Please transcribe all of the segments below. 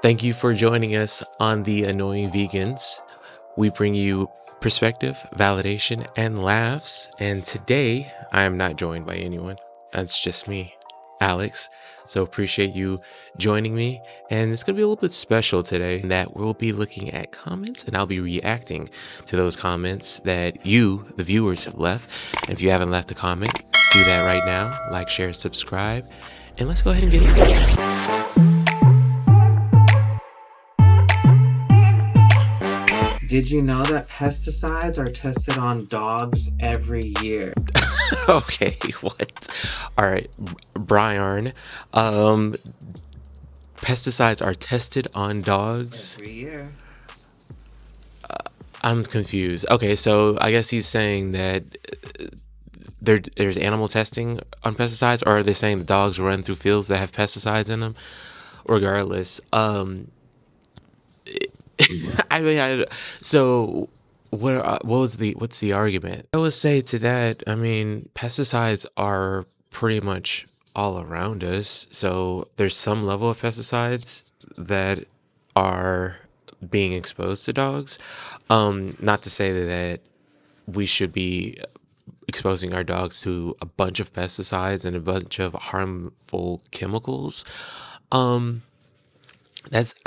Thank you for joining us on The Annoying Vegans. We bring you perspective, validation, and laughs. And today, I am not joined by anyone. It's just me, Alex. So appreciate you joining me. And it's going to be a little bit special today in that we'll be looking at comments and I'll be reacting to those comments that you, the viewers, have left. And if you haven't left a comment, do that right now. Like, share, subscribe. And let's go ahead and get into it. Did you know that pesticides are tested on dogs every year? Okay, what? All right, Brian. Pesticides are tested on dogs Every year. I'm confused. Okay, so I guess he's saying that there's animal testing on pesticides, or are they saying the dogs run through fields that have pesticides in them? Regardless, so what's the argument? I would say to that, I mean, pesticides are pretty much all around us. So there's some level of pesticides that are being exposed to dogs. Not to say that we should be exposing our dogs to a bunch of pesticides and a bunch of harmful chemicals. I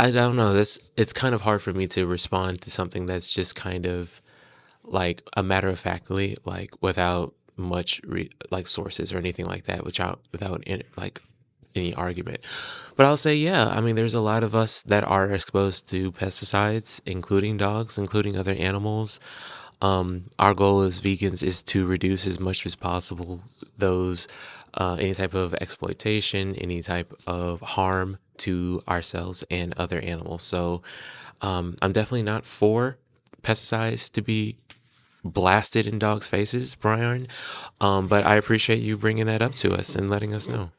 don't know. It's kind of hard for me to respond to something that's just kind of like a matter of factly, like without much like sources or anything like that, without like any argument. But I'll say, yeah, I mean, there's a lot of us that are exposed to pesticides, including dogs, including other animals. Our goal as vegans is to reduce as much as possible those any type of exploitation, any type of harm to ourselves and other animals. So I'm definitely not for pesticides to be blasted in dogs' faces, Brian. But I appreciate you bringing that up to us and letting us know.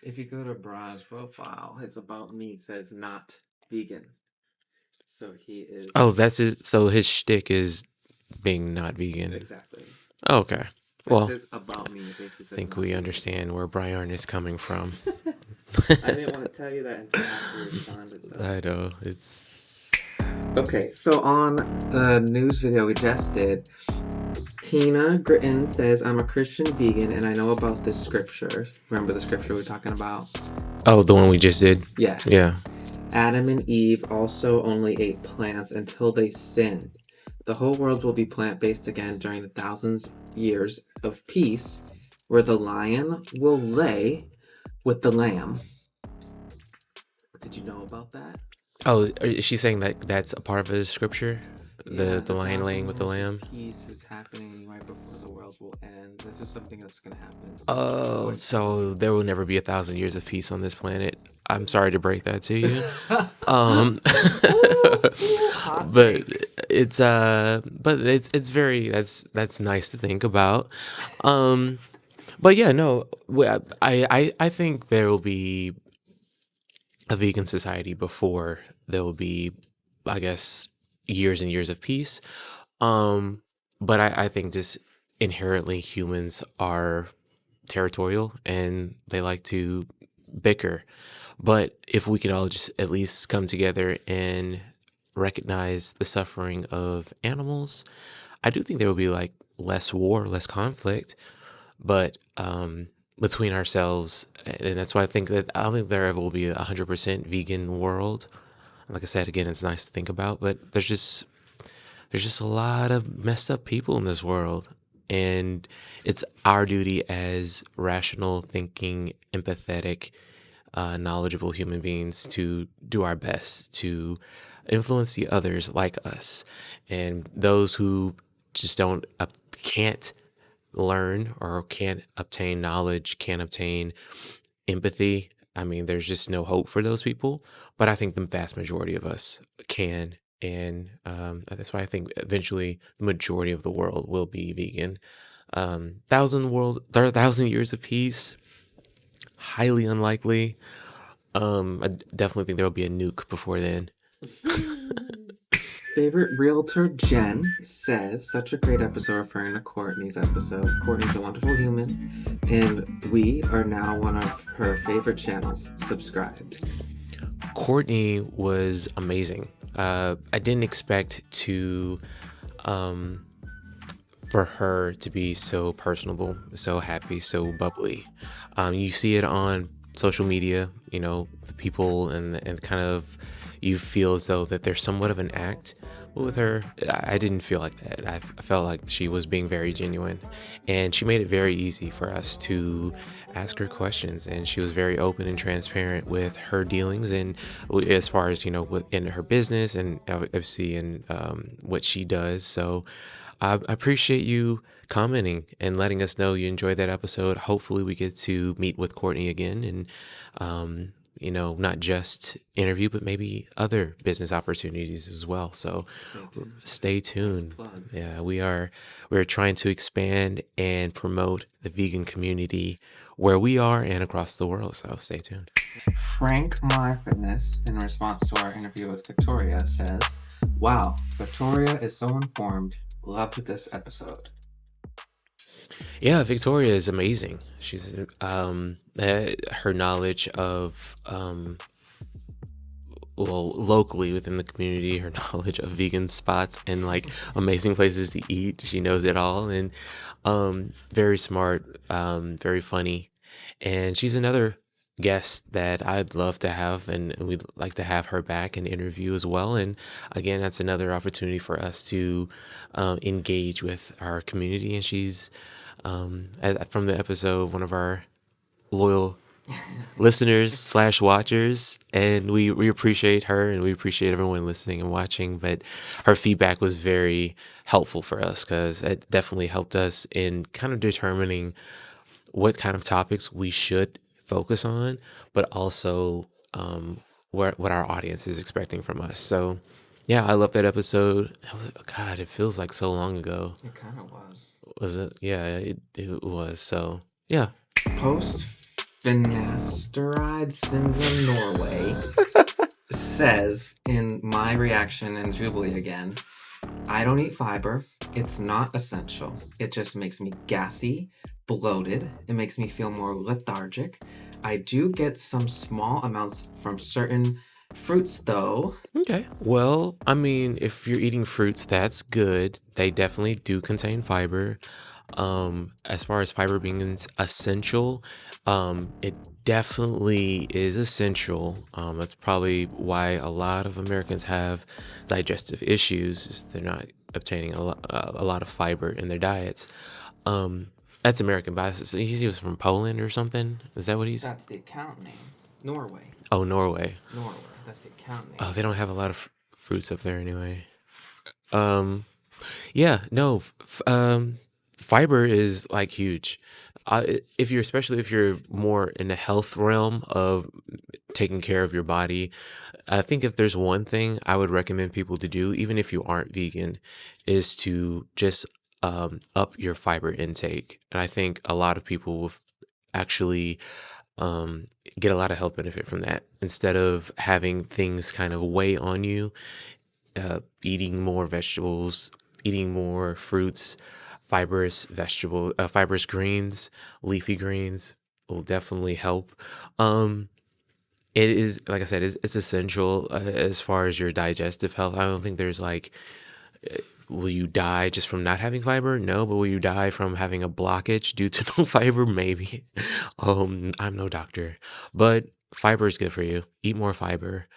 If you go to Brian's profile, his about me says not vegan. So he is. Oh, that's his. So his shtick is being not vegan. Exactly. Okay. Well, his about me basically says I think not we vegan. understand where Brian is coming from. I didn't want to tell you that until after you responded, though. I know. It's okay. So on the news video we just did, Tina Gritton says, "I'm a Christian vegan and I know about this scripture." Remember the scripture we're talking about? Oh, the one we just did? Yeah. Yeah. Adam and Eve also only ate plants until they sinned. The whole world will be plant-based again during the thousands years of peace, where the lion will lay with the lamb. Did you know about that? Oh, is she saying that that's a part of the scripture? The lion laying with the lamb? Peace is happening right before the world will end. This is something that's going to happen. Oh, so there will never be 1,000 years of peace on this planet. I'm sorry to break that to you. But it's very that's nice to think about. But yeah, no, I think there will be a vegan society before there will be, I guess, years and years of peace. But I think just inherently humans are territorial and they like to bicker. But if we could all just at least come together and recognize the suffering of animals, I do think there will be like less war, less conflict. But between ourselves, and that's why I don't think there ever will be 100% vegan world. Like I said, again, it's nice to think about, but there's just a lot of messed up people in this world, and it's our duty as rational thinking, empathetic, knowledgeable human beings to do our best to influence the others like us, and those who just can't learn or can't obtain knowledge, can't obtain empathy. I mean, there's just no hope for those people. But I think the vast majority of us can. And that's why I think eventually the majority of the world will be vegan. 1,000 years of peace, highly unlikely. I definitely think there will be a nuke before then. Favorite realtor Jen says, "Such a great episode," referring to Courtney's episode. Courtney's a wonderful human, and we are now one of her favorite channels. Subscribed. Courtney was amazing. I didn't expect for her to be so personable, so happy, so bubbly. You see it on social media, the people and kind of you feel as though that there's somewhat of an act. But with her, I didn't feel like that. I felt like she was being very genuine, and she made it very easy for us to ask her questions. And she was very open and transparent with her dealings, and as far as within her business and obviously in what she does. So I appreciate you commenting and letting us know you enjoyed that episode. Hopefully, we get to meet with Courtney again and, not just interview, but maybe other business opportunities as well. So stay tuned. Yeah, we're trying to expand and promote the vegan community where we are and across the world. So stay tuned. Frank My Fitness, in response to our interview with Victoria, says, "Wow, Victoria is so informed. Loved this episode." Yeah, Victoria is amazing. She's her knowledge of locally within the community, her knowledge of vegan spots and like amazing places to eat. She knows it all, and very smart, very funny, and she's another guest that I'd love to have, and we'd like to have her back and interview as well. And again, that's another opportunity for us to engage with our community. And she's from the episode, one of our loyal listeners / watchers, and we appreciate her and we appreciate everyone listening and watching. But her feedback was very helpful for us because it definitely helped us in kind of determining what kind of topics we should focus on, but also what our audience is expecting from us. So yeah, I love that episode. God, it feels like so long ago. It kind of was. Was it? Yeah, it was. So yeah. Post-finasteride syndrome Norway says, in my reaction and Jubilee again, "I don't eat fiber. It's not essential. It just makes me gassy, bloated. It makes me feel more lethargic. I do get some small amounts from certain fruits, though." Okay. Well, I mean, if you're eating fruits, that's good. They definitely do contain fiber. As far as fiber being essential, it definitely is essential. That's probably why a lot of Americans have digestive issues. Is they're not obtaining a lot of fiber in their diets. That's American bias. He was from Poland or something. Is that what he's? That's the account name. Norway. Oh, Norway. Norway. That's the account name. Oh, they don't have a lot of fruits up there anyway. Yeah, no. Fiber is like huge. Especially if you're more in the health realm of taking care of your body, I think if there's one thing I would recommend people to do, even if you aren't vegan, is to just up your fiber intake. And I think a lot of people will actually get a lot of health benefit from that instead of having things kind of weigh on you. Eating more vegetables, eating more fruits, fibrous greens, leafy greens will definitely help. It is, like I said, it's essential as far as your digestive health. I don't think there's like, will you die just from not having fiber? No, but will you die from having a blockage due to no fiber? Maybe. I'm no doctor, but fiber is good for you. Eat more fiber.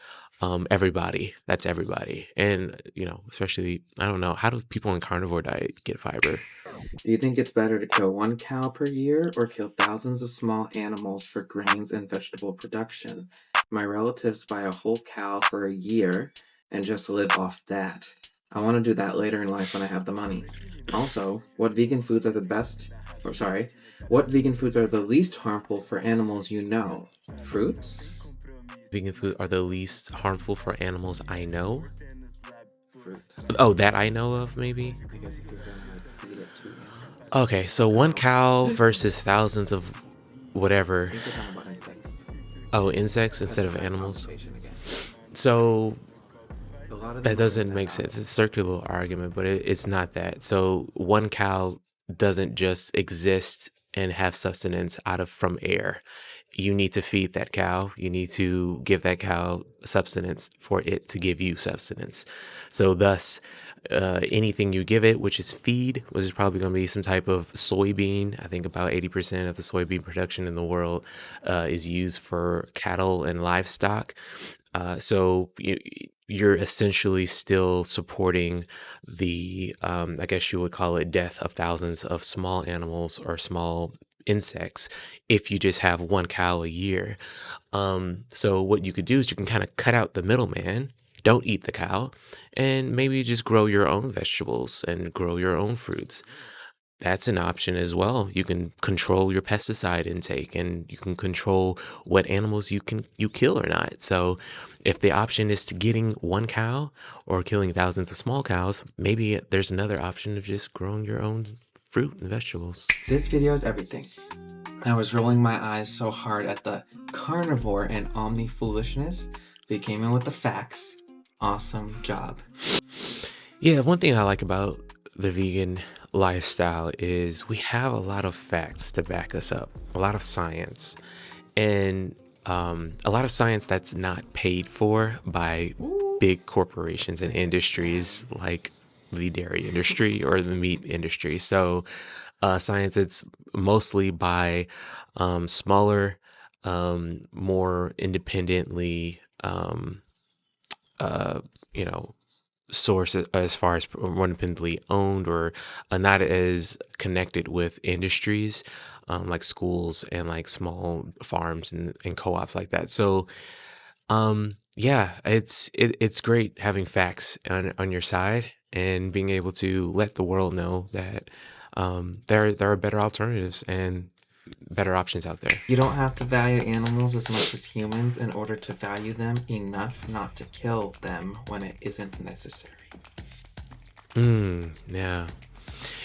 Everybody, that's everybody. And, especially, I don't know, how do people in carnivore diet get fiber? Do you think it's better to kill one cow per year or kill thousands of small animals for grains and vegetable production? My relatives buy a whole cow for a year and just live off that. I want to do that later in life when I have the money. Also, what vegan foods are what vegan foods are the least harmful for animals you know? Fruits? Vegan food are the least harmful for animals I know. Fruits. Oh, that I know of, maybe. I guess if you're going to feed it to animals. Okay, so one cow versus thousands of whatever. I think you're talking about insects. Oh, insects instead of That's animals. conversation again. So A lot of that them doesn't are make bad. sense. It's a circular argument, but it's not that. So one cow doesn't just exist and have sustenance from air. you need to feed that cow. You need to give that cow substance for it to give you substance. So thus, anything you give it, which is feed, which is probably going to be some type of soybean. I think about 80% of the soybean production in the world is used for cattle and livestock. So you're essentially still supporting the, I guess you would call it, death of thousands of small animals or small insects if you just have one cow a year. So what you could do is you can kind of cut out the middleman, don't eat the cow, and maybe just grow your own vegetables and grow your own fruits. That's an option as well. You can control your pesticide intake, and you can control what animals you kill or not. So if the option is to getting one cow or killing thousands of small cows, maybe there's another option of just growing your own fruit and vegetables. This video is everything. I was rolling my eyes so hard at the carnivore and omni foolishness. They came in with the facts. Awesome job. Yeah, one thing I like about the vegan lifestyle is we have a lot of facts to back us up, a lot of science, and a lot of science that's not paid for by big corporations and industries like the dairy industry or the meat industry. So science, it's mostly by smaller, more independently, you know, source as far as more independently owned or not as connected with industries like schools and like small farms and co-ops like that. So yeah, it's great having facts on your side and being able to let the world know that there are better alternatives and better options out there. You don't have to value animals as much as humans in order to value them enough not to kill them when it isn't necessary. Yeah.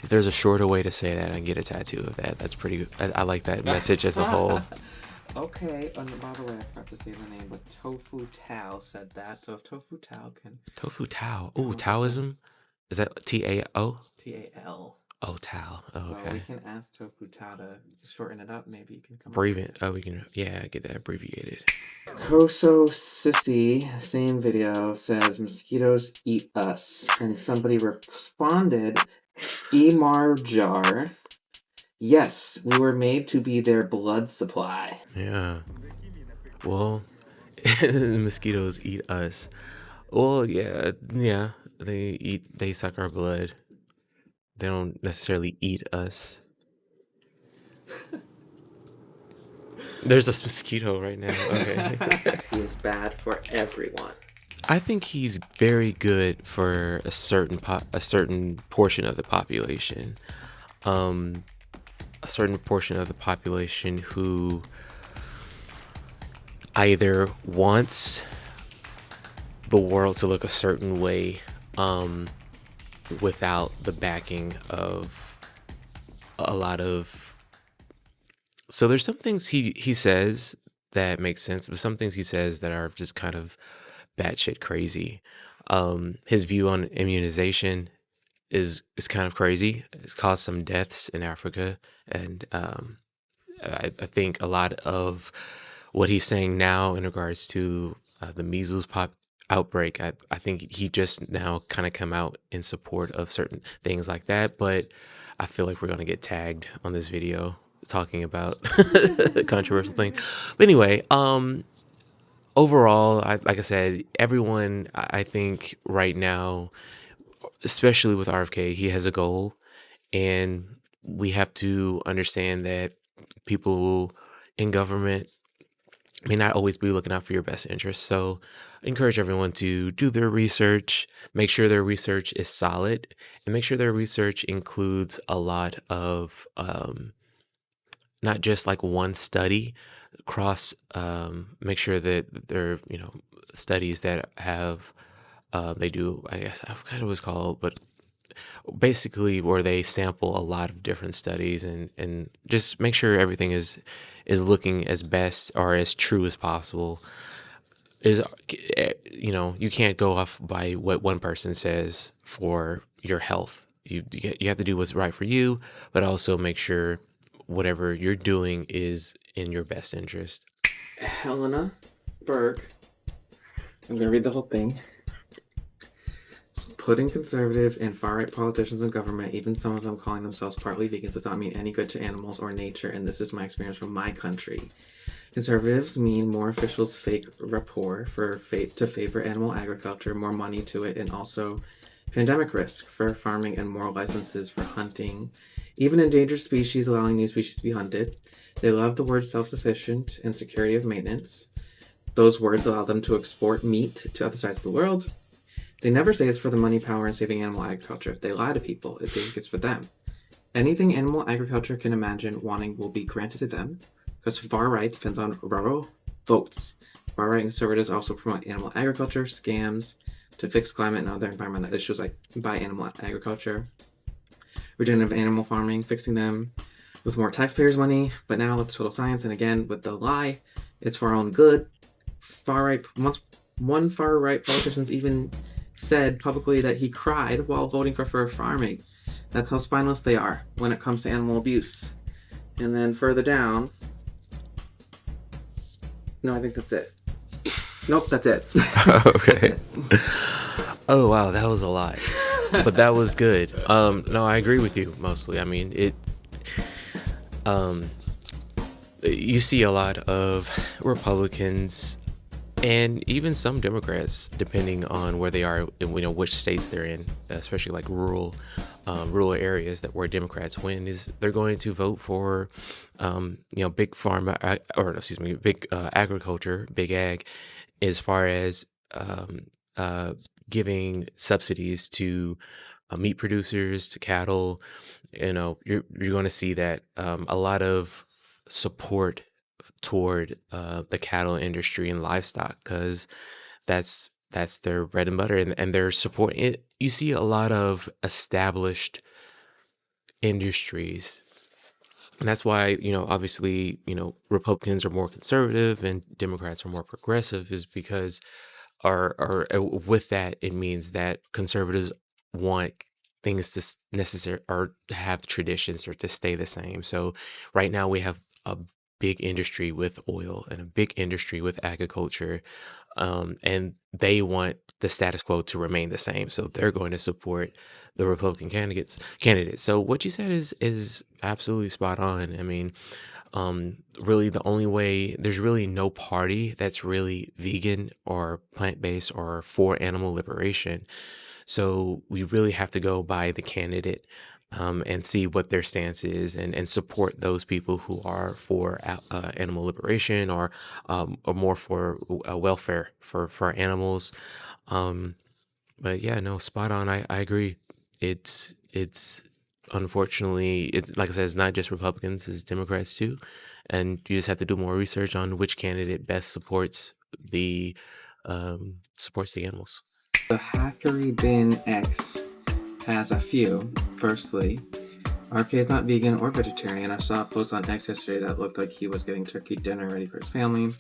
If there's a shorter way to say that, I can get a tattoo of that. That's pretty. I like that message as a whole. Okay, and by the way, I forgot to say the name, but Tofu Tao said that. So if Tofu Tao can. Tofu Tao. Ooh, Taoism. Is that T-A-O? T-A-L. Oh, Tao. Oh, Well, we okay. can ask Tofu Tao to shorten it up. Maybe you can come up Breathe with it. Oh, we can. Yeah, get that abbreviated. Koso Sissy, same video, says mosquitoes eat us. And somebody responded, Emarjar, yes, we were made to be their blood supply. Yeah. Well, the mosquitoes eat us. Well, yeah, yeah. They suck our blood. They don't necessarily eat us. There's a mosquito right now. Okay. He is bad for everyone. I think he's very good for a certain portion of the population. A certain portion of the population who either wants the world to look a certain way without the backing of a lot of. So there's some things he says that make sense, but some things he says that are just kind of batshit crazy. His view on immunization is kind of crazy. It's caused some deaths in Africa, and I think a lot of what he's saying now in regards to the measles outbreak, I think he just now kind of come out in support of certain things like that. But I feel like we're gonna get tagged on this video talking about controversial things. But anyway, overall, like I said, everyone, I think right now, especially with RFK, he has a goal, and we have to understand that people in government may not always be looking out for your best interests. So I encourage everyone to do their research, make sure their research is solid, and make sure their research includes a lot of not just like one study across, make sure that they're, studies that have, they do, I guess I forgot what it was called, but basically where they sample a lot of different studies and just make sure everything is looking as best or as true as possible. You can't go off by what one person says for your health. You have to do what's right for you, but also make sure whatever you're doing is in your best interest. Helena Berg, I'm going to read the whole thing. Putting conservatives and far-right politicians in government, even some of them calling themselves partly vegans, does not mean any good to animals or nature, and this is my experience from my country. Conservatives mean more officials' fake rapport to favor animal agriculture, more money to it, and also pandemic risk for farming and more licenses for hunting. Even endangered species, allowing new species to be hunted. They love the word self-sufficient and security of maintenance. Those words allow them to export meat to other sides of the world. They never say it's for the money, power, and saving animal agriculture. They lie to people if they think it's for them. Anything animal agriculture can imagine wanting will be granted to them, because far right depends on rural votes. Far right conservatives also promote animal agriculture, scams to fix climate and other environmental issues like by animal agriculture, regenerative animal farming, fixing them with more taxpayers' money, but now with total science, and again with the lie, it's for our own good. One far right politician even said publicly that he cried while voting for fur farming. That's how spineless they are when it comes to animal abuse. And then further down, no, I think that's it. Nope, that's it. Okay. Oh wow, that was a lot, but that was good. No, I agree with you mostly. I mean, you see a lot of Republicans and even some Democrats, depending on where they are, which states they're in, especially like rural areas where Democrats win, is they're going to vote for, big pharma, big agriculture, big ag, as far as giving subsidies to meat producers, to cattle. You're going to see that a lot of support toward the cattle industry and livestock, because that's their bread and butter, and they're supporting it. You see a lot of established industries, and that's why obviously Republicans are more conservative and Democrats are more progressive, is because with that, it means that conservatives want things to necessary or have traditions or to stay the same. So right now we have a big industry with oil and a big industry with agriculture, and they want the status quo to remain the same. So they're going to support the Republican candidates. So what you said is absolutely spot on. I mean, really the only way, there's really no party that's really vegan or plant-based or for animal liberation. So we really have to go by the candidate, and see what their stance is, and support those people who are for animal liberation, or more for welfare for animals. But yeah, no, spot on. I agree. It's unfortunately, it's like I said, it's not just Republicans, it's Democrats too, and you just have to do more research on which candidate best supports the animals. The Hackery Bin X has a few. Firstly, RK is not vegan or vegetarian. I saw a post on X yesterday that looked like he was getting turkey dinner ready for his family.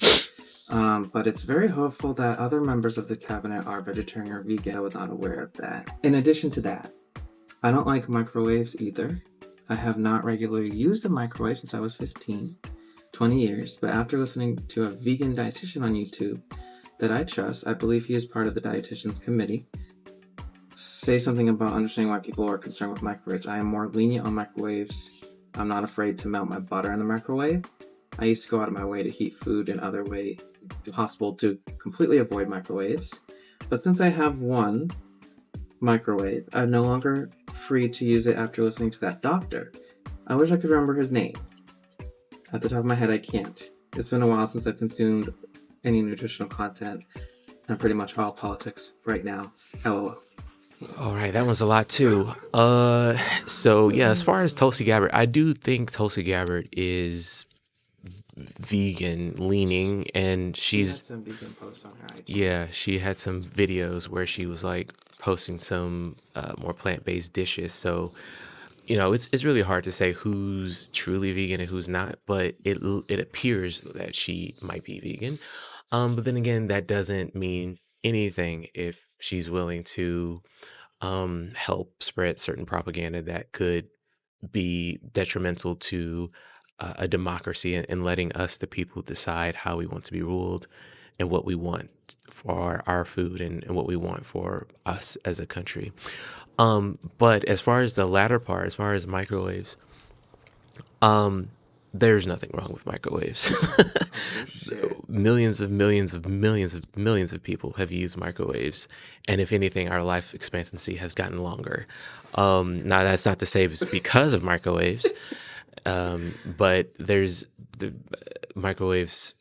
But it's very hopeful that other members of the cabinet are vegetarian or vegan. I was not aware of that. In addition to that, I don't like microwaves either. I have not regularly used a microwave since I was 15, 20 years, but after listening to a vegan dietitian on YouTube that I trust, I believe he is part of the dietitian's committee, say something about understanding why people are concerned with microwaves. I am more lenient on microwaves. I'm not afraid to melt my butter in the microwave. I used to go out of my way to heat food in other way possible to completely avoid microwaves. But since I have one microwave, I'm no longer free to use it after listening to that doctor. I wish I could remember his name. At the top of my head, I can't. It's been a while since I've consumed any nutritional content. I'm pretty much all politics right now. LOL. All right, that was a lot too. So yeah, as far as Tulsi Gabbard, I do think Tulsi Gabbard is vegan leaning, and She had she's some vegan posts on her IG. yeah, she had some videos where she was like posting some more plant-based dishes. So it's really hard to say who's truly vegan and who's not, but it appears that she might be vegan. But then again, that doesn't mean anything if she's willing to help spread certain propaganda that could be detrimental to a democracy, and letting us, the people, decide how we want to be ruled and what we want for our food, and what we want for us as a country. But as far as the latter part, as far as microwaves, um, there's nothing wrong with microwaves. Oh shit. Millions of people have used microwaves, and if anything, our life expectancy has gotten longer. Now, that's not to say it's because of microwaves, but there's the microwaves.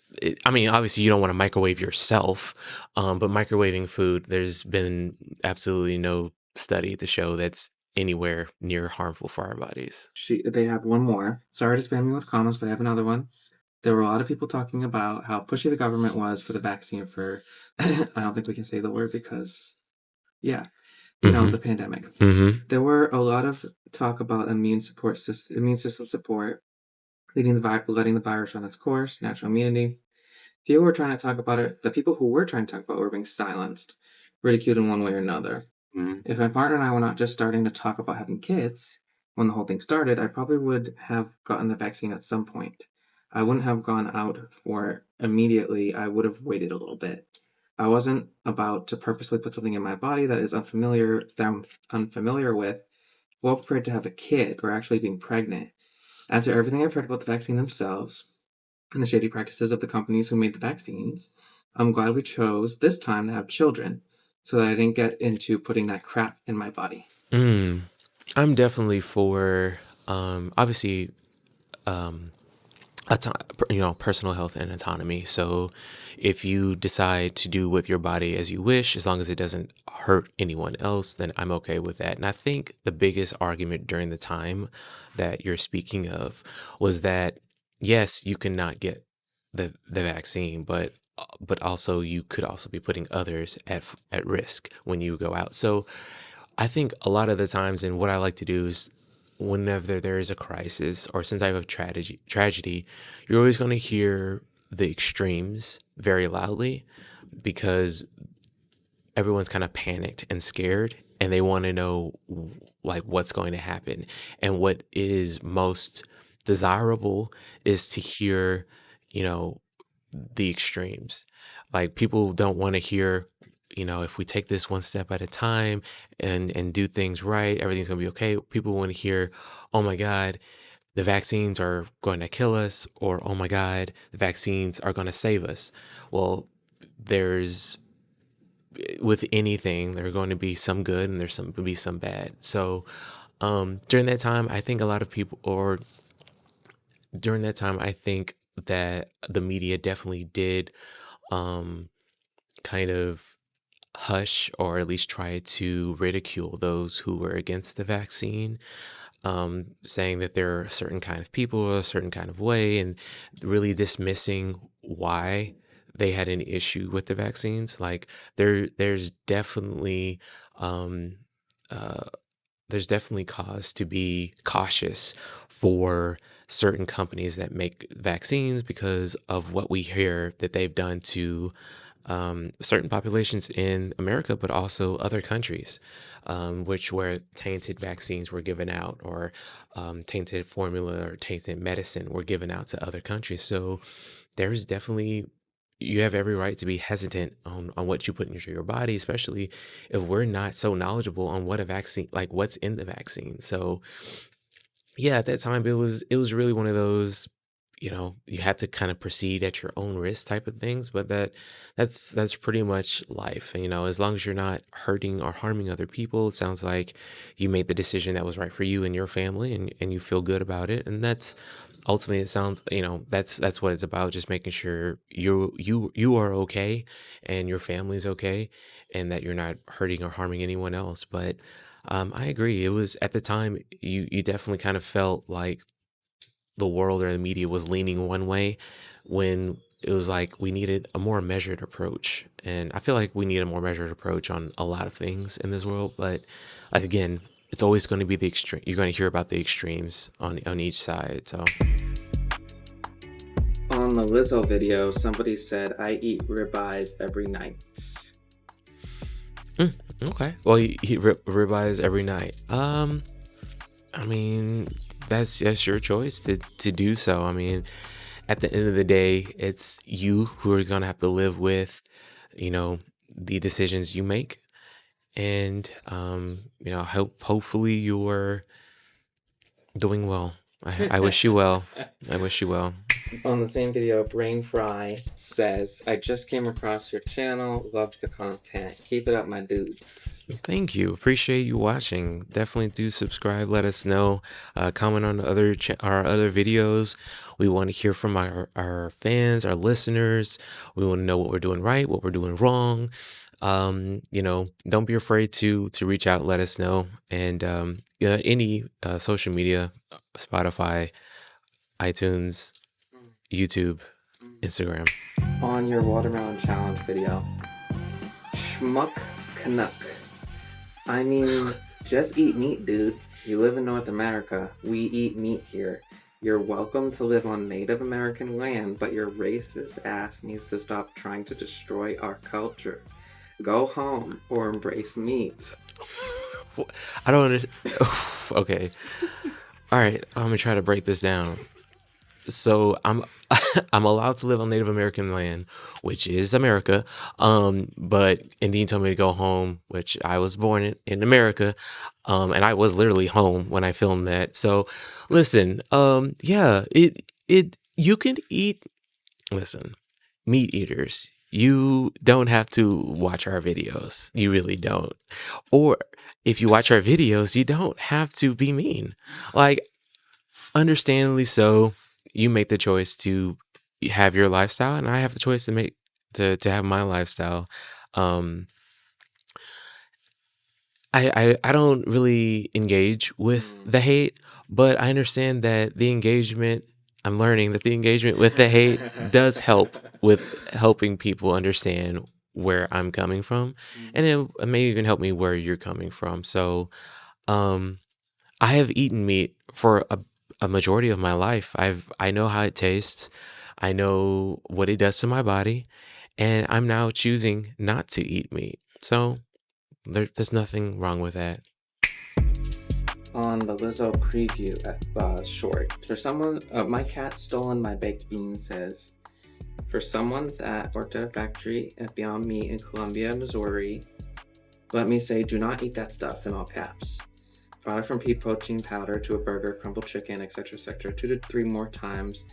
I mean, obviously, you don't want to microwave yourself, but microwaving food, there's been absolutely no study to show that's anywhere near harmful for our bodies. They have one more. Sorry to spam you with comments, but I have another one. There were a lot of people talking about how pushy the government was for the vaccine for, I don't think we can say the word because, yeah, Mm-hmm. the pandemic. Mm-hmm. There were a lot of talk about immune system support, letting the virus run its course, natural immunity. People were trying to talk about it. The people who were trying to talk about it were being silenced, ridiculed in one way or another. If my partner and I were not just starting to talk about having kids when the whole thing started, I probably would have gotten the vaccine at some point. I wouldn't have gone out for it immediately. I would have waited a little bit. I wasn't about to purposely put something in my body that I'm unfamiliar with, well prepared to have a kid or actually being pregnant. After everything I've heard about the vaccine themselves and the shady practices of the companies who made the vaccines, I'm glad we chose this time to have children so that I didn't get into putting that crap in my body. I'm definitely for, obviously, personal health and autonomy. So if you decide to do with your body as you wish, as long as it doesn't hurt anyone else, then I'm okay with that. And I think the biggest argument during the time that you're speaking of was that, yes, you cannot get the vaccine, but also you could also be putting others at risk when you go out. So I think a lot of the times, and what I like to do is, whenever there is a crisis or some type of tragedy, you're always going to hear the extremes very loudly, because everyone's kind of panicked and scared, and they want to know like what's going to happen. And what is most desirable is to hear, you know, the extremes. Like, people don't want to hear, if we take this one step at a time and do things right, everything's going to be okay. People want to hear, oh my God, the vaccines are going to kill us, or oh my God, the vaccines are going to save us. Well, there's with anything, there are going to be some good and there's some going to be some bad. So during that time, I think a lot of people, or during that time, I think that the media definitely did kind of hush, or at least try to ridicule those who were against the vaccine, saying that there are a certain kind of people, a certain kind of way, and really dismissing why they had an issue with the vaccines. Like, there's definitely um, uh, there's definitely cause to be cautious for certain companies that make vaccines, because of what we hear that they've done to certain populations in America, but also other countries, where tainted vaccines were given out, or tainted formula or tainted medicine were given out to other countries. So there's definitely, you have every right to be hesitant on what you put into your body, especially if we're not so knowledgeable on what a vaccine, like what's in the vaccine. So yeah, at that time, it was really one of those, you had to kind of proceed at your own risk type of things. But that's pretty much life. And as long as you're not hurting or harming other people, it sounds like you made the decision that was right for you and your family, and you feel good about it. And that's ultimately, it sounds, that's what it's about, just making sure you are okay and your family's okay, and that you're not hurting or harming anyone else. But I agree. It was, at the time, you definitely kind of felt like the world or the media was leaning one way, when it was like we needed a more measured approach. And I feel like we need a more measured approach on a lot of things in this world. But like, again, it's always going to be the extreme. You're going to hear about the extremes on each side. So On the Lizzo video, somebody said, I eat ribeyes every night. okay. Well, you eat ribeyes every night. I mean, that's your choice to do so. I mean, at the end of the day, it's you who are gonna have to live with, you know, the decisions you make, and hopefully you're doing well. I wish you well. I wish you well. On the same video, Brain Fry says, I just came across your channel, loved the content. Keep it up, my dudes. Thank you. Appreciate you watching. Definitely do subscribe. Let us know. Comment on our other videos. We want to hear from our fans, our listeners. We want to know what we're doing right, what we're doing wrong. Don't be afraid to reach out. Let us know. And any social media, Spotify, iTunes, YouTube, Instagram. On your watermelon challenge video, Schmuck Canuck. I mean, just eat meat, dude. You live in North America. We eat meat here. You're welcome to live on Native American land, but your racist ass needs to stop trying to destroy our culture. Go home or embrace meat. I don't understand. Okay. All right. I'm gonna try to break this down. So I'm I'm allowed to live on Native American land, which is America. But Indian told me to go home, which I was born in America. And I was literally home when I filmed that. So listen, yeah, it you can eat. Listen, meat eaters, you don't have to watch our videos. You really don't. Or if you watch our videos, you don't have to be mean. Like, understandably so, you make the choice to have your lifestyle, and I have the choice to have my lifestyle. Um, I don't really engage with the hate, but I understand that the engagement. I'm learning that the engagement with the hate does help with helping people understand where I'm coming from, and it may even help me where you're coming from. So, um, I have eaten meat for a majority of my life. I know how it tastes. I know what it does to my body, and I'm now choosing not to eat meat. So there's nothing wrong with that. On the Lizzo preview short, for someone, my cat stolen my baked beans says, for someone that worked at a factory at Beyond Meat in Columbia, Missouri, let me say, do not eat that stuff in all caps. Brought it from pea protein powder to a burger, crumbled chicken, etc., etc., 2 to 3 more times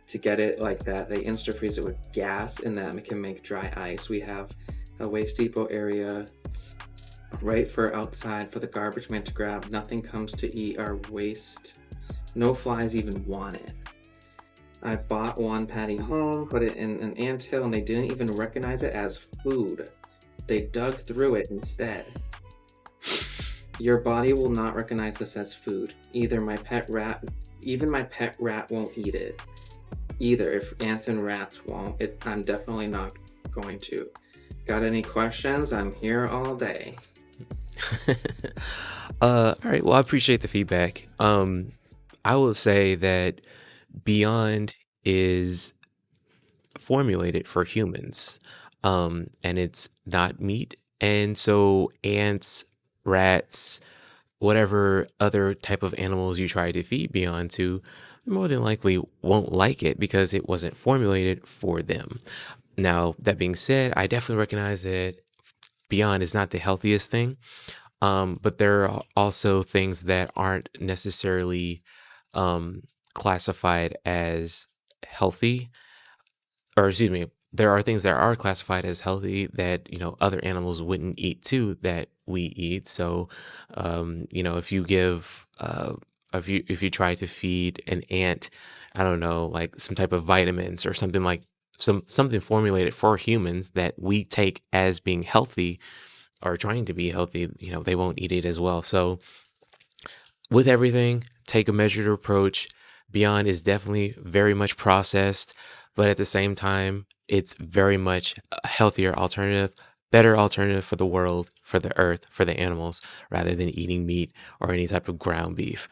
to get it like that. They insta-freeze it with gas, and that can make dry ice. We have a waste depot area right for outside for the garbage man to grab. Nothing comes to eat our waste. No flies even want it. I bought one patty home, put it in an anthill, and they didn't even recognize it as food. They dug through it instead. Your body will not recognize this as food. Even my pet rat won't eat it. Either. If ants and rats won't, I'm definitely not going to. Got any questions? I'm here all day. All right. Well, I appreciate the feedback. I will say that Beyond is formulated for humans, and it's not meat. And so ants, rats, whatever other type of animals you try to feed Beyond to, more than likely won't like it because it wasn't formulated for them. Now, that being said, I definitely recognize that Beyond is not the healthiest thing, but there are also things that aren't necessarily classified as healthy, or excuse me, there are things that are classified as healthy that other animals wouldn't eat too that we eat. So, if you give if you try to feed an ant, I don't know, like some type of vitamins or something like something formulated for humans that we take as being healthy or trying to be healthy, they won't eat it as well. So with everything, take a measured approach. Beyond is definitely very much processed, but at the same time, it's very much a healthier alternative, better alternative for the world, for the earth, for the animals, rather than eating meat or any type of ground beef.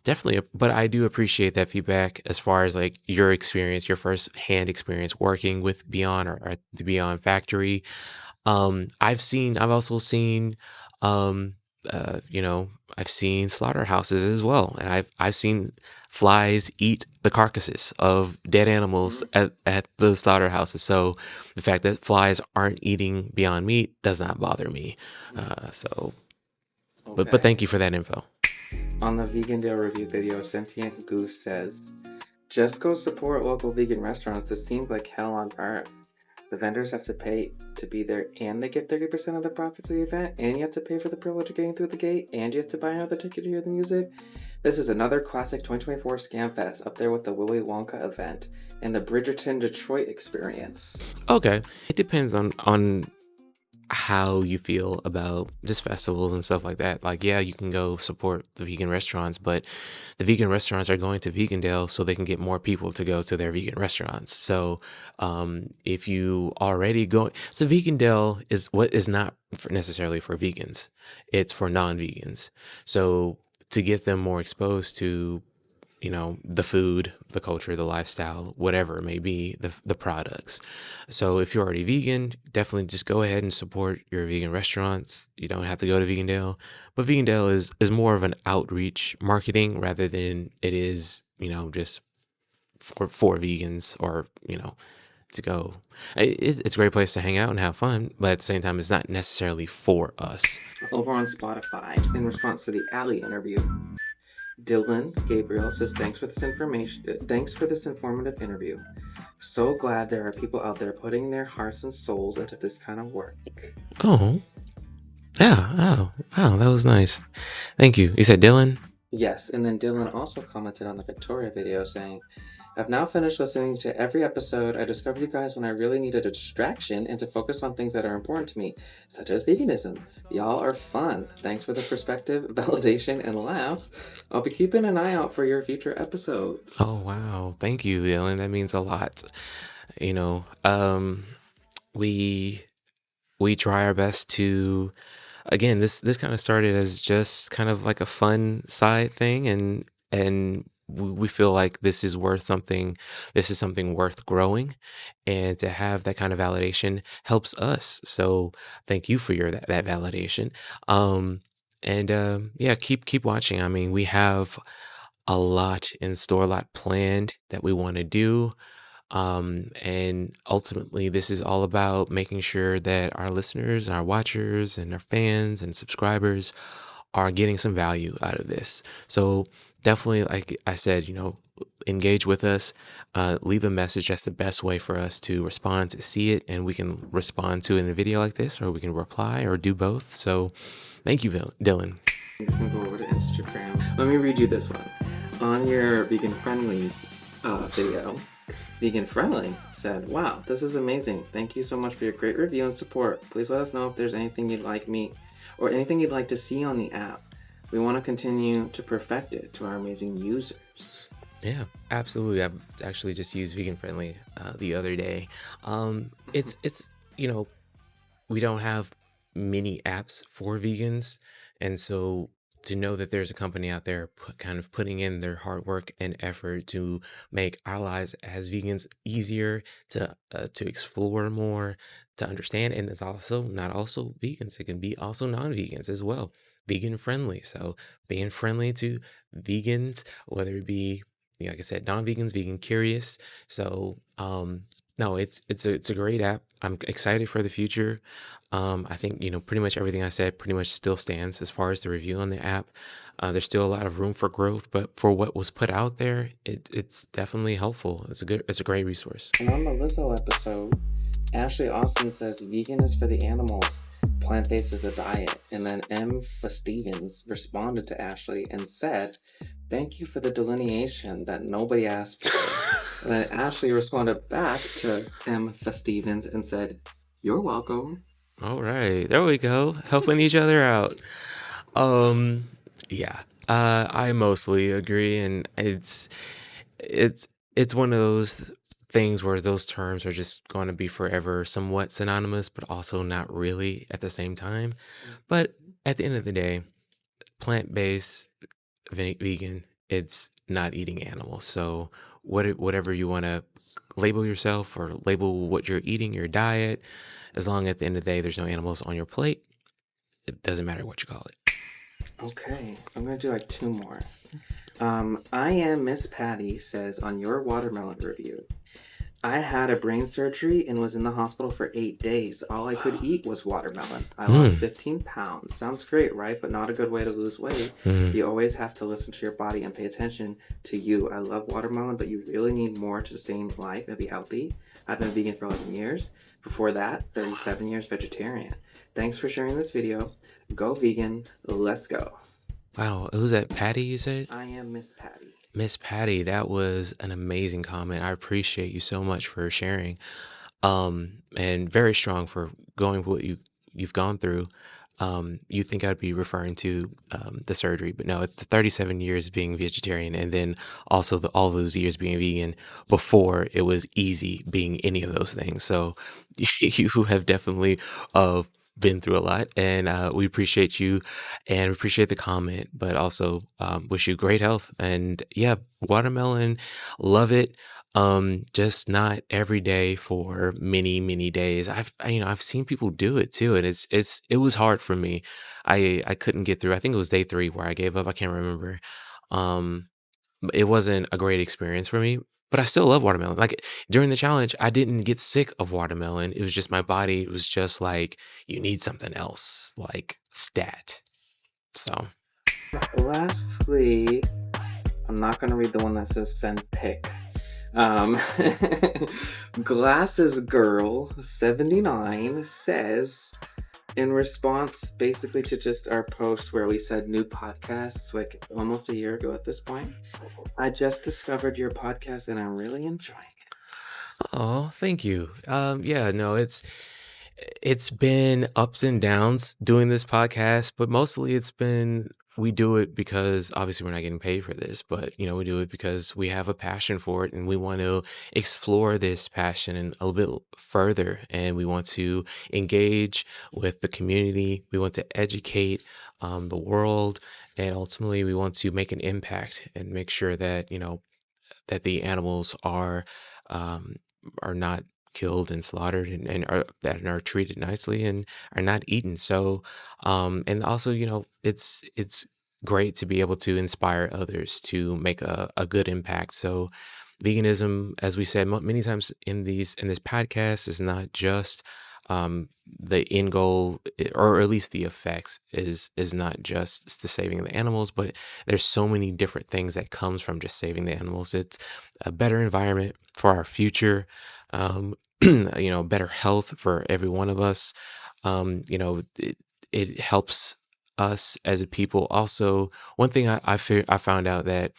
Definitely, but I do appreciate that feedback as far as like your experience, your first hand experience working with Beyond or the Beyond factory. I've also seen I've seen slaughterhouses as well, and I've seen flies eat the carcasses of dead animals at the slaughterhouses. So the fact that flies aren't eating Beyond Meat does not bother me. But thank you for that info. On the Vegandale review video, Sentient Goose says, just go support local vegan restaurants. This seems like hell on earth. The vendors have to pay to be there, and they get 30% of the profits of the event, and you have to pay for the privilege of getting through the gate, and you have to buy another ticket to hear the music. This is another classic 2024 scam fest, up there with the Willy Wonka event and the Bridgerton Detroit experience. Okay, it depends on how you feel about just festivals and stuff like that. Like, yeah, you can go support the vegan restaurants, but the vegan restaurants are going to Vegandale so they can get more people to go to their vegan restaurants. So if you already go, so Vegandale is what is not necessarily for vegans, it's for non-vegans. So to get them more exposed to the food, the culture, the lifestyle, whatever it may be, the products. So if you're already vegan, definitely just go ahead and support your vegan restaurants. You don't have to go to Vegandale, but Vegandale is more of an outreach marketing rather than it is, just for vegans or, to go. It's a great place to hang out and have fun, but at the same time, it's not necessarily for us. Over on Spotify, in response to the Alli interview, Dylan Gabriel says, thanks for this informative interview. So glad there are people out there putting their hearts and souls into this kind of work. Oh, yeah. Oh, wow. That was nice. Thank you. You said Dylan? Yes, and then Dylan also commented on the Victoria video saying, I've now finished listening to every episode. I discovered you guys when I really needed a distraction and to focus on things that are important to me, such as veganism. Y'all are fun. Thanks for the perspective, validation, and laughs. I'll be keeping an eye out for your future episodes. Oh, wow. Thank you, Dylan. That means a lot. We try our best to, again, this kind of started as just kind of like a fun side thing, and we feel like this is something worth growing, and to have that kind of validation helps us. So thank you for that validation. Yeah, keep watching. I mean, we have a lot in store, a lot planned that we want to do. And ultimately, this is all about making sure that our listeners, our watchers, and our fans and subscribers are getting some value out of this. So definitely, like I said, engage with us, leave a message. That's the best way for us to respond, to see it, and we can respond to it in a video like this, or we can reply or do both. So thank you, Dylan. You can go over to Instagram. Let me read you this one. On your VeganFriendly video, VeganFriendly said, wow, this is amazing. Thank you so much for your great review and support. Please let us know if there's anything you'd like me or anything you'd like to see on the app. We want to continue to perfect it to our amazing users. Yeah, absolutely. I've actually just used VeganFriendly the other day. It's we don't have many apps for vegans, and so to know that there's a company out there kind of putting in their hard work and effort to make our lives as vegans easier to explore more, to understand, and it's also not also vegans. It can be also non-vegans as well. Vegan friendly. So being friendly to vegans, whether it be, like I said, non-vegans, vegan curious. So no, it's a great app. I'm excited for the future. I think pretty much everything I said pretty much still stands as far as the review on the app. There's still a lot of room for growth, but for what was put out there, it's definitely helpful. It's a great resource. And on the Lizzo episode, Ashley Austin says vegan is for the animals, plant-based is a diet. And then M. Stevens responded to Ashley and said, thank you for the delineation that nobody asked for. And then Ashley responded back to M. Stevens and said, you're welcome. All right, there we go, helping each other out. Yeah, I mostly agree, and it's one of those things where those terms are just going to be forever somewhat synonymous, but also not really at the same time. But at the end of the day, plant-based, vegan, it's not eating animals. So whatever you want to label yourself or label what you're eating, your diet, as long as at the end of the day there's no animals on your plate, it doesn't matter what you call it. Okay, I'm gonna do like two more. I am Miss Patty says on your watermelon review. I had a brain surgery and was in the hospital for 8 days. All I could eat was watermelon. I lost Hmm. 15 pounds. Sounds great, right? But not a good way to lose weight. Hmm. You always have to listen to your body and pay attention to you. I love watermelon, but you really need more to sustain life and be healthy. I've been vegan for 11 years. Before that, 37 years vegetarian. Thanks for sharing this video. Go vegan. Let's go. Wow. Who's that? Patty, you said? I am Miss Patty. Miss Patty, that was an amazing comment. I appreciate you so much for sharing. And very strong for going what you've gone through. You think I'd be referring to the surgery, but no, it's the 37 years being vegetarian, and then also all those years being vegan before it was easy being any of those things. So you have definitely uh, been through a lot, and we appreciate you, and we appreciate the comment, but also wish you great health. And yeah, watermelon, love it. Just not every day for many, many days. I've seen people do it too, and it was hard for me. I couldn't get through. I think it was day 3 where I gave up. I can't remember. But it wasn't a great experience for me, but I still love watermelon. Like during the challenge, I didn't get sick of watermelon. It was just my body was just like, you need something else, like stat. So, Lastly, I'm not going to read the one that says send pic. Um, Glasses Girl 79 says, in response basically to just our post where we said new podcasts like almost a year ago at this point, I just discovered your podcast and I'm really enjoying it. oh, thank you. Yeah, no, it's been ups and downs doing this podcast, but mostly it's been we do it because obviously we're not getting paid for this, but we do it because we have a passion for it and we want to explore this passion a little bit further, and we want to engage with the community. We want to educate the world, and ultimately we want to make an impact and make sure that that the animals um, are not killed and slaughtered, and that are treated nicely and are not eaten. So, and also, it's great to be able to inspire others to make a good impact. So, veganism, as we said many times in this podcast, is not just the end goal, or at least the effects is not just the saving of the animals, but there's so many different things that comes from just saving the animals. It's a better environment for our future, better health for every one of us. It helps us as a people. Also, one thing I found out that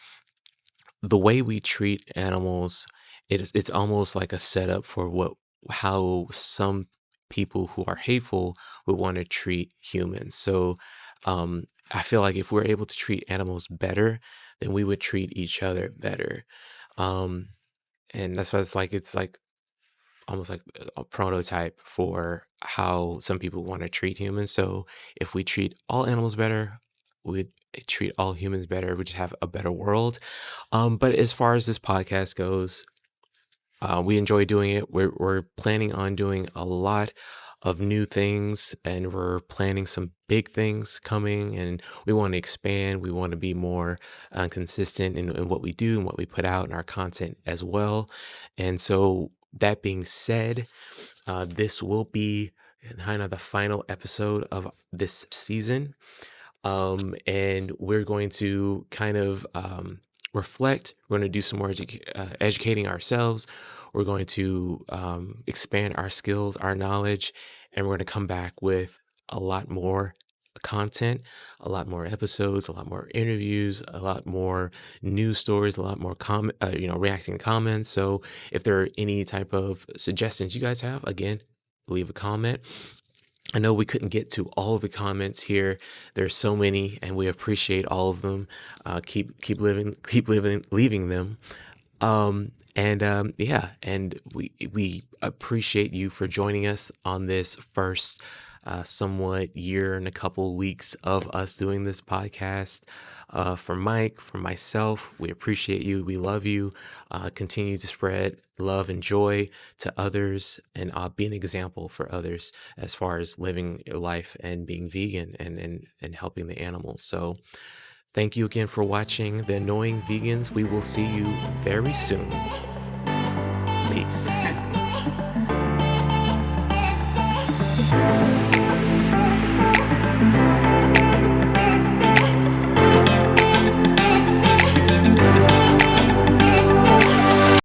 the way we treat animals, it's almost like a setup for how some people who are hateful would want to treat humans. So I feel like if we're able to treat animals better, then we would treat each other better. Um, and that's why it's like almost like a prototype for how some people want to treat humans. So if we treat all animals better, we treat all humans better, we just have a better world. But as far as this podcast goes, we enjoy doing it. We're planning on doing a lot of new things, and we're planning some big things coming, and we want to expand. We want to be more consistent in what we do and what we put out in our content as well. And so, that being said, this will be kind of the final episode of this season. And we're going to kind of reflect. We're going to do some more educating ourselves. We're going to expand our skills, our knowledge, and we're going to come back with a lot more content, a lot more episodes, a lot more interviews, a lot more news stories, a lot more reacting to comments. So if there are any type of suggestions you guys have, again, leave a comment. I know we couldn't get to all of the comments here. There's so many, and we appreciate all of them. Keep leaving them. Yeah, and we appreciate you for joining us on this first somewhat year and a couple weeks of us doing this podcast. From Mike, from myself, we appreciate you. We love you. Continue to spread love and joy to others, and be an example for others as far as living your life and being vegan and helping the animals. So thank you again for watching The Annoying Vegans. We will see you very soon. Peace.